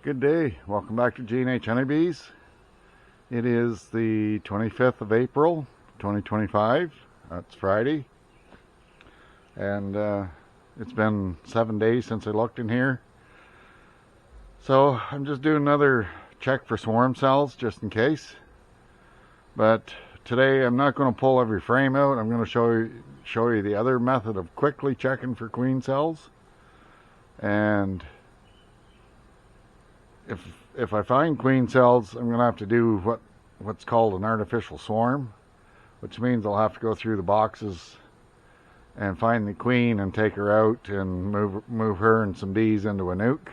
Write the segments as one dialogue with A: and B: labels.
A: Good day. Welcome back to G&H Honey Bees. It is the 25th of April, 2025. That's Friday. And it's been 7 days since I looked in here. So I'm just doing another check for swarm cells just in case. But today I'm not going to pull every frame out. I'm going to show you the other method of quickly checking for queen cells. And if I find queen cells, I'm going to have to do what's called an artificial swarm, which means I'll have to go through the boxes and find the queen and take her out and move her and some bees into a nuke.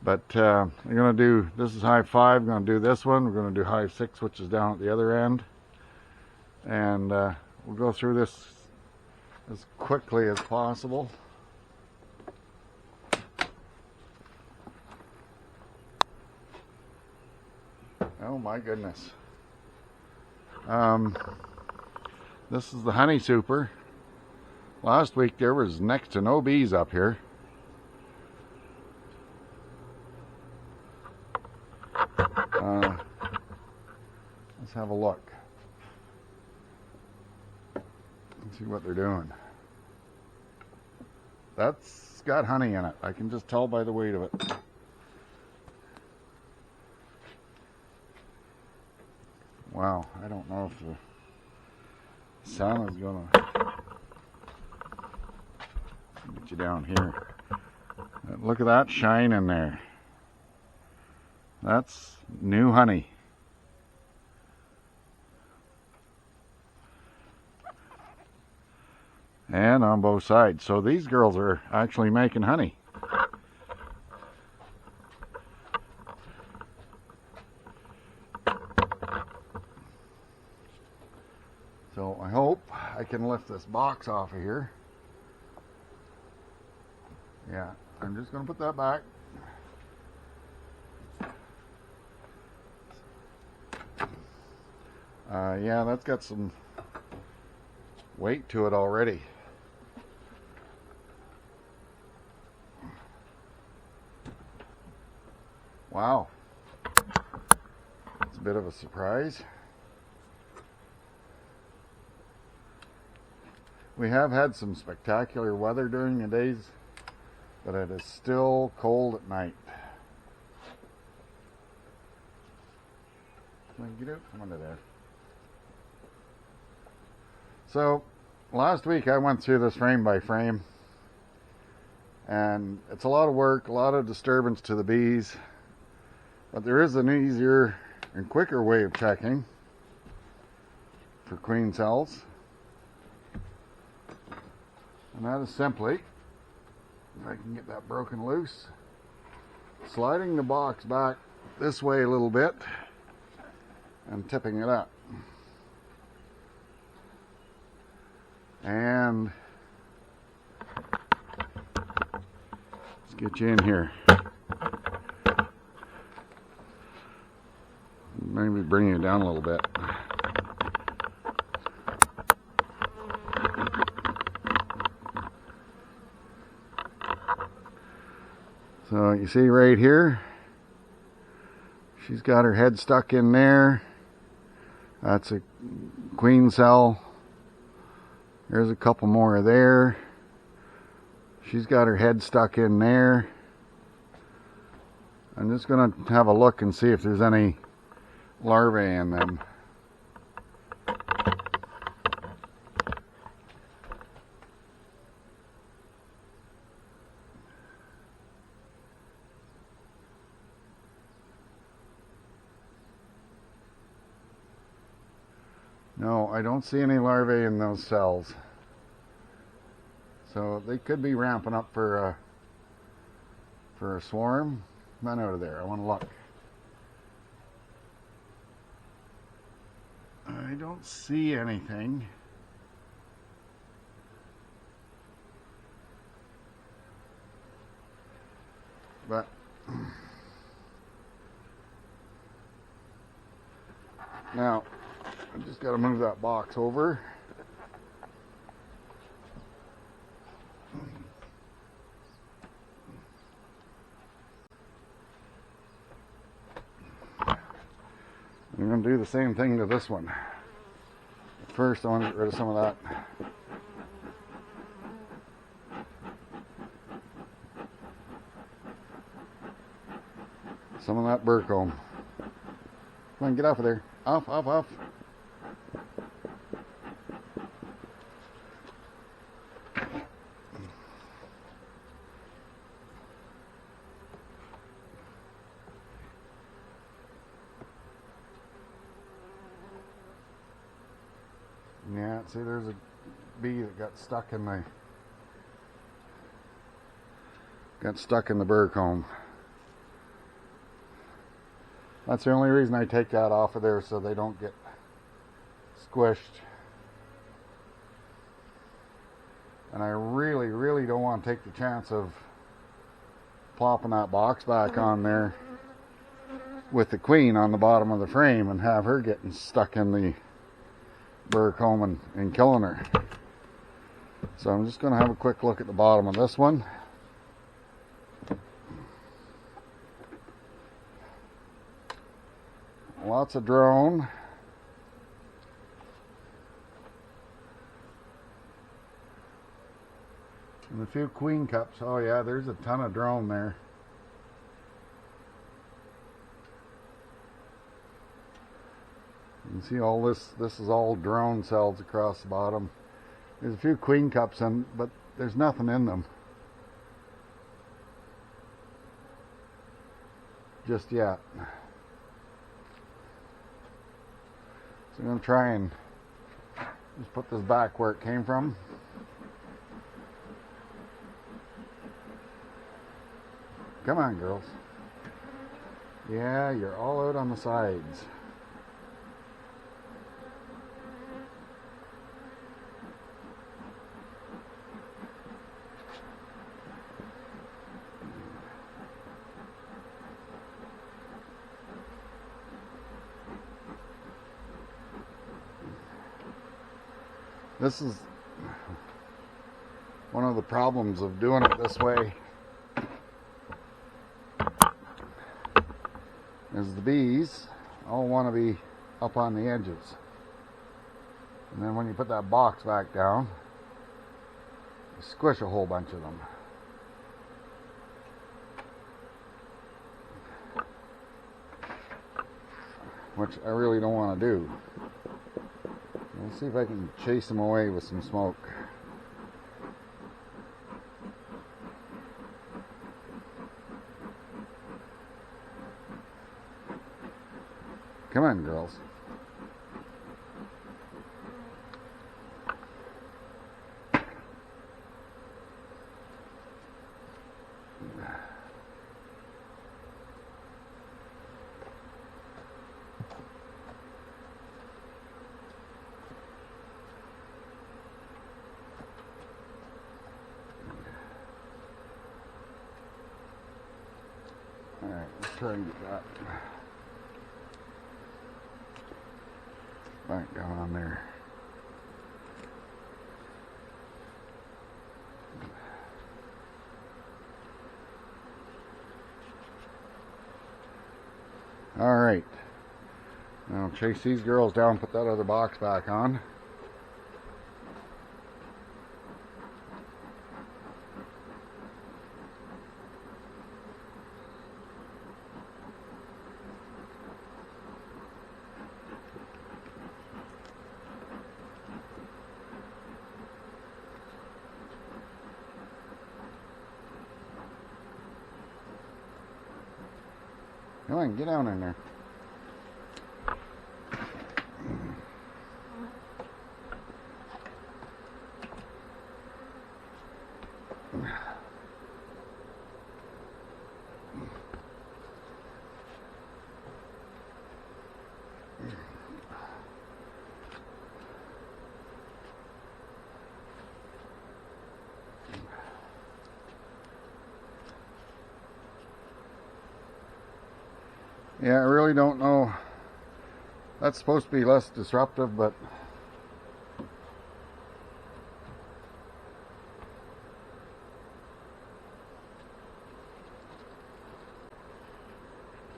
A: But I'm going to do, this is hive 5, I'm going to do this one, we're going to do hive 6, which is down at the other end. And we'll go through this as quickly as possible. Oh my goodness. This is the honey super. Last week there was next to no bees up here. Let's have a look. Let's see what they're doing. That's got honey in it. I can just tell by the weight of it. Wow, I don't know if the sun is going to get you down here. Look at that shine in there. That's new honey. And on both sides. So these girls are actually making honey. So I hope I can lift this box off of here. Yeah, I'm just going to put that back. Yeah, that's got some weight to it already. Wow. It's a bit of a surprise. We have had some spectacular weather during the days, but it is still cold at night. Can I get out from under there? So, last week I went through this frame by frame, and it's a lot of work, a lot of disturbance to the bees, but there is an easier and quicker way of checking for queen cells. And that is simply, if I can get that broken loose, sliding the box back this way a little bit and tipping it up. And let's get you in here. Maybe bring you down a little bit. So you see right here, she's got her head stuck in there. That's a queen cell. There's a couple more there. She's got her head stuck in there. I'm just going to have a look and see if there's any larvae in them. No, I don't see any larvae in those cells. So they could be ramping up for a swarm. Run out of there. I want to look. I don't see anything. But now I just got to move that box over. I'm going to do the same thing to this one. First, I want to get rid of some of that. Some of that burr comb. Come on, get off of there. Off, off, off. Yeah, see, there's a bee that got stuck in the burr comb. That's the only reason I take that off of there, so they don't get squished. And I really, really don't want to take the chance of plopping that box back on there with the queen on the bottom of the frame and have her getting stuck in the burr comb and killing her. So I'm just going to have a quick look at the bottom of this one. Lots of drone. And a few queen cups. Oh yeah, there's a ton of drone there. You can see all this is all drone cells across the bottom. There's a few queen cups in, but there's nothing in them just yet. So I'm going to try and just put this back where it came from. Come on, girls. Yeah, you're all out on the sides. This is one of the problems of doing it this way, is the bees all want to be up on the edges. And then when you put that box back down, you squish a whole bunch of them. Which I really don't want to do. Let's see if I can chase them away with some smoke. Come on, girls. Alright, let's try and get that back down on there. Alright, now chase these girls down, put that other box back on. Come on, get down in there. Yeah, I really don't know. That's supposed to be less disruptive, but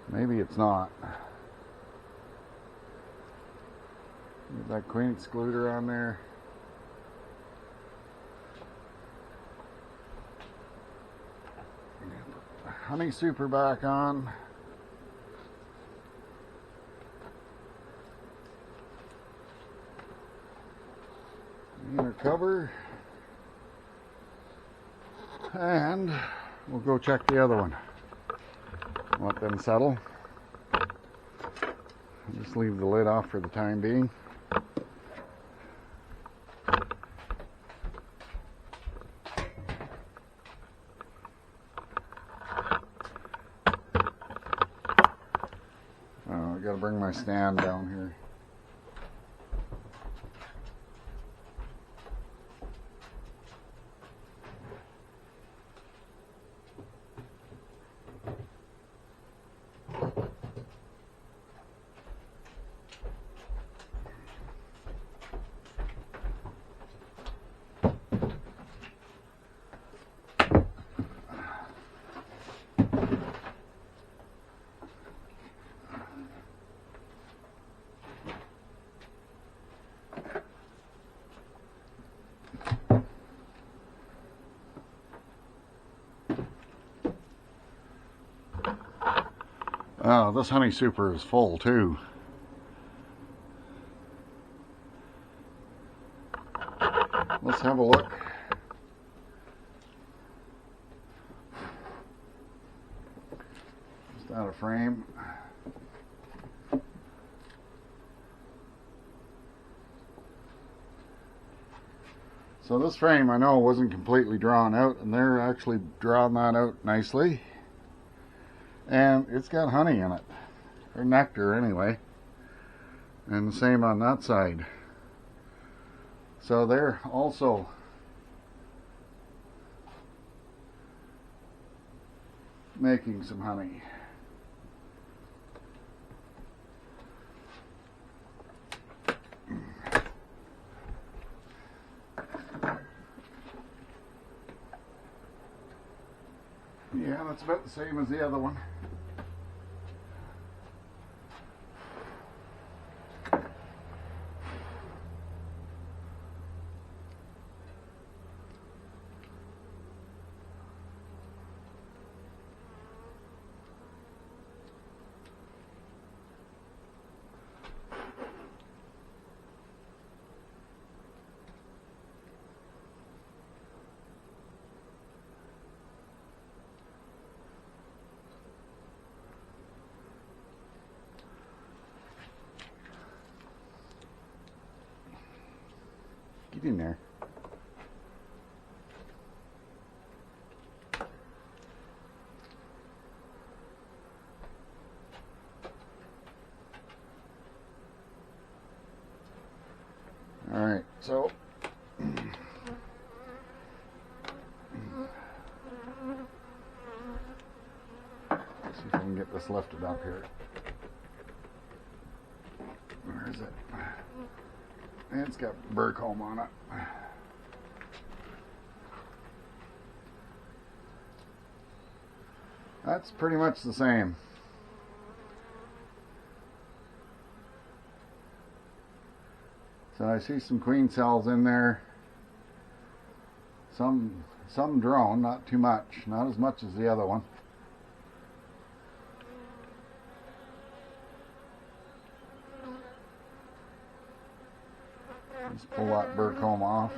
A: maybe it's not. Get that queen excluder on there. Honey super back on. Inner cover. And we'll go check the other one. Let them settle. Just leave the lid off for the time being. I gotta bring my stand down here. Oh, this honey super is full too. Let's have a look. Just out of frame. So this frame I know wasn't completely drawn out, and they're actually drawing that out nicely. And it's got honey in it, or nectar anyway, and the same on that side. So they're also making some honey. Yeah, that's about the same as the other one. Get in there. All right, so see if I can get this lifted up here. Where is it? It's got burr comb on it. That's pretty much the same. So I see some queen cells in there. Some drone, not too much, not as much as the other one. Just pull that burr comb off.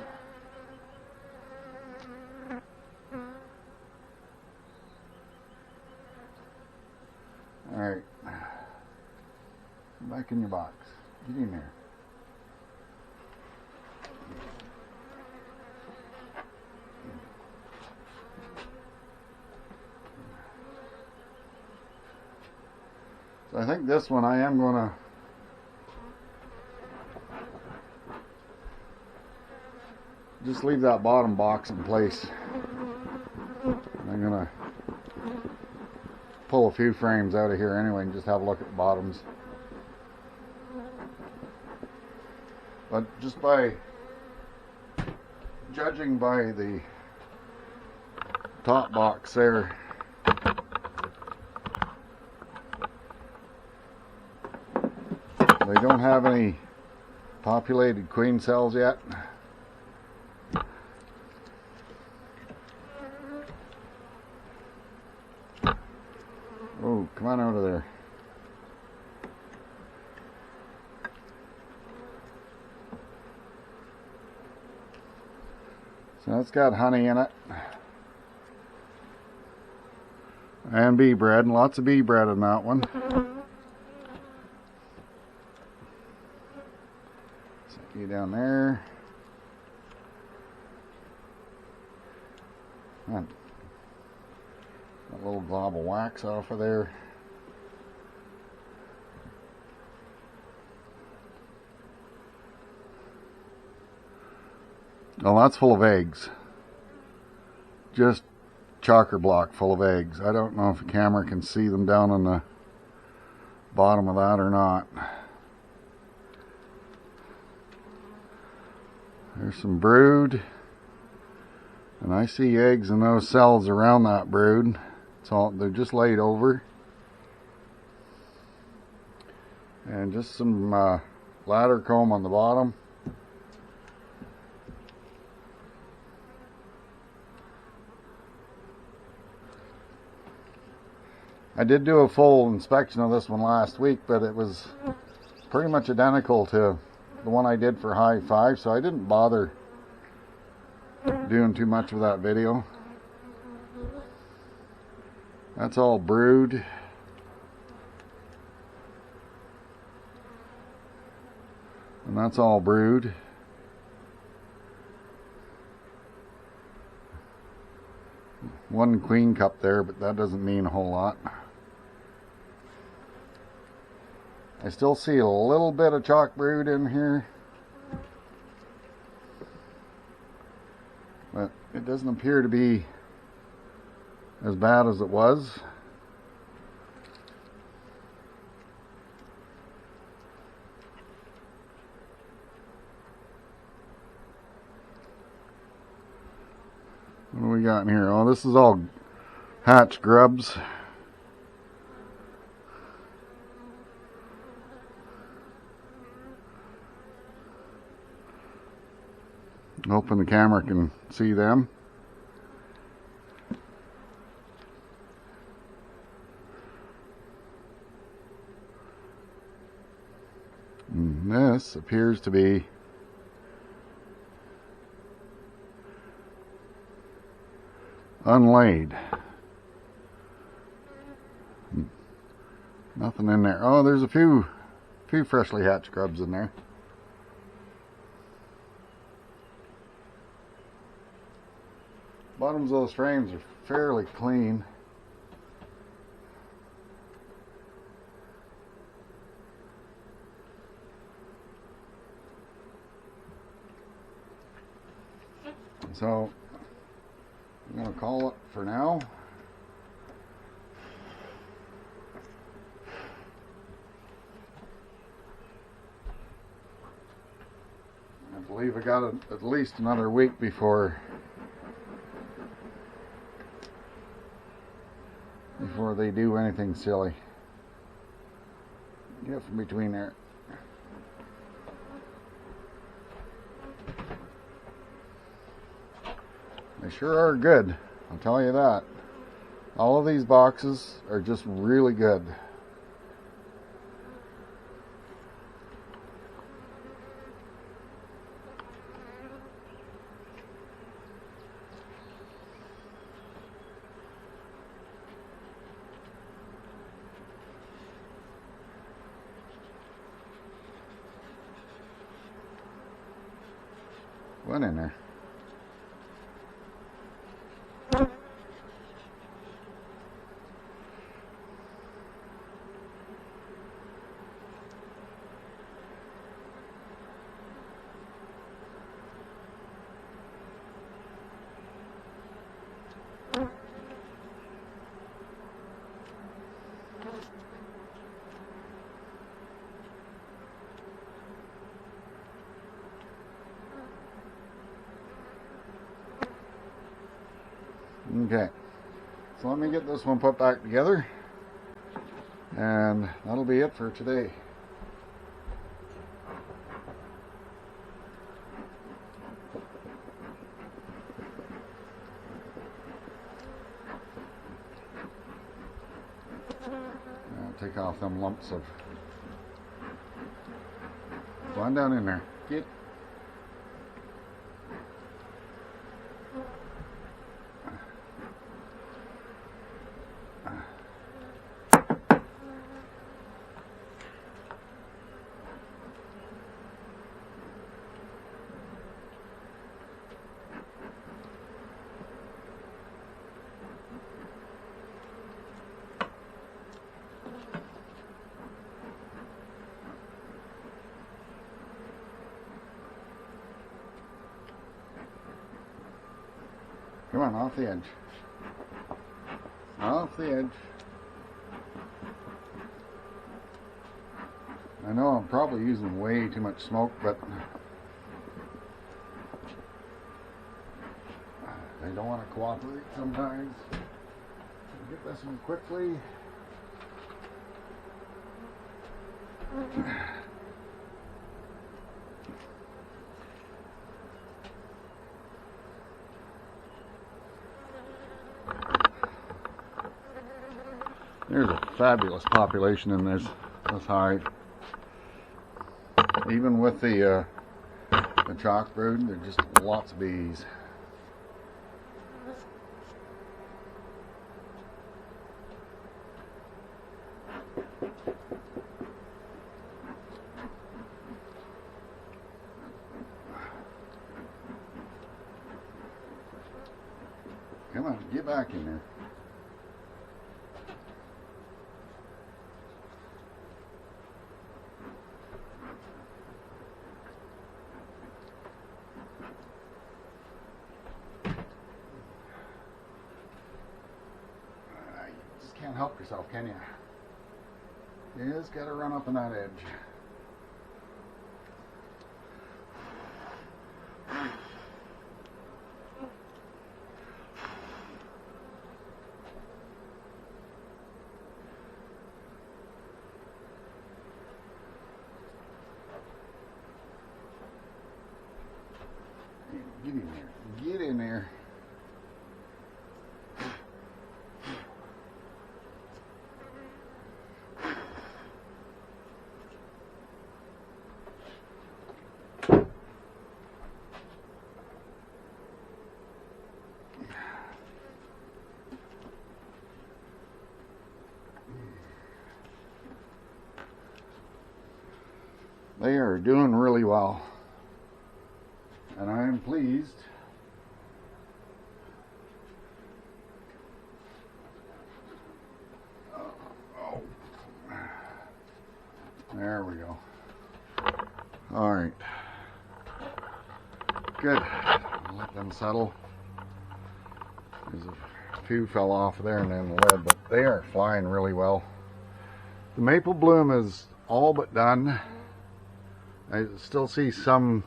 A: Alright. Back in your box. Get in there. So I think this one I am going to just leave that bottom box in place. I'm gonna pull a few frames out of here anyway and just have a look at the bottoms. But just by judging by the top box there, they don't have any populated queen cells yet. Oh, come on out of there. So it's got honey in it. And bee bread, and lots of bee bread in that one. Set you down there. And a little glob of wax off of there. Oh, that's full of eggs. Just chocker block full of eggs. I don't know if the camera can see them down on the bottom of that or not. There's some brood, and I see eggs in those cells around that brood. It's all, they're just laid over, and just some ladder comb on the bottom. I did do a full inspection of this one last week, but it was pretty much identical to the one I did for Hive 5, so I didn't bother doing too much of that video. That's all brood. And that's all brood. One queen cup there, but that doesn't mean a whole lot. I still see a little bit of chalk brood in here, but it doesn't appear to be as bad as it was. What do we got in here? Oh, this is all hatch grubs. Hoping the camera can see them. And this appears to be unlaid. Nothing in there. Oh, there's a few freshly hatched grubs in there. Bottoms of those frames are fairly clean. So I'm going to call it for now. I believe I got at least another week before they do anything silly. Get from between there. They sure are good, I'll tell you that. All of these boxes are just really good. Went in there. Okay, so let me get this one put back together, and that'll be it for today. take off them lumps of. Go on down in there. Get. Come on, off the edge. Off the edge. I know I'm probably using way too much smoke, but they don't want to cooperate sometimes. Get this one quickly. There's a fabulous population in this hive. Even with the chalk brood, there's just lots of bees. Come on, get back in there. Can't help yourself, can you? You just gotta run up on that edge. Get in there. Get in there. They are doing really well, and I am pleased. Oh. There we go. All right. Good. I'll let them settle. There's a few fell off there and then the lid, but they are flying really well. The maple bloom is all but done. I still see some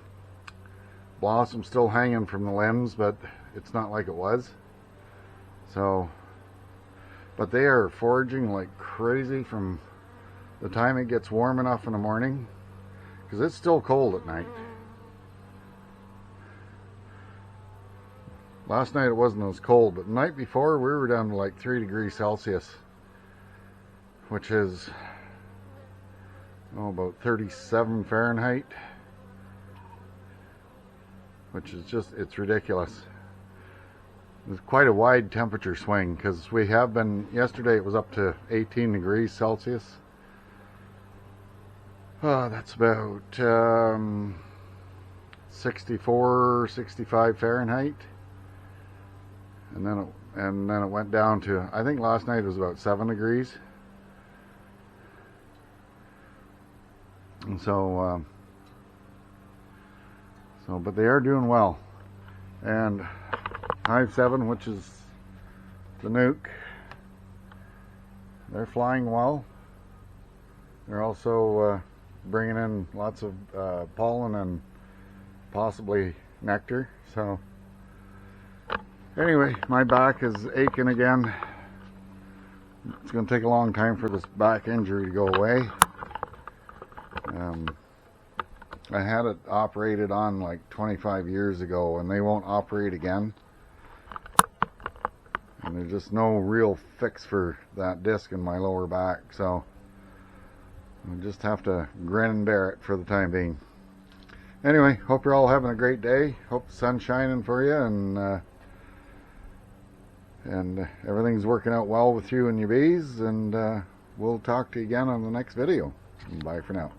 A: blossom still hanging from the limbs, but it's not like it was. So, but they are foraging like crazy from the time it gets warm enough in the morning, because it's still cold at night. Last night it wasn't as cold, but the night before we were down to like 3 degrees Celsius, which is about 37 Fahrenheit, which is just, it's ridiculous. It's quite a wide temperature swing, because we have been, yesterday it was up to 18 degrees Celsius. That's about 64, 65 Fahrenheit. And then it went down to, I think last night it was about 7 degrees. And so, but they are doing well. And Hive 7, which is the nuke, they're flying well. They're also bringing in lots of pollen and possibly nectar. So anyway, my back is aching again. It's going to take a long time for this back injury to go away. I had it operated on like 25 years ago, and they won't operate again. And there's just no real fix for that disc in my lower back. So We'll just have to grin and bear it for the time being. Anyway, hope you're all having a great day. Hope the sun's shining for you, and everything's working out well with you and your bees. And we'll talk to you again on the next video. Bye for now.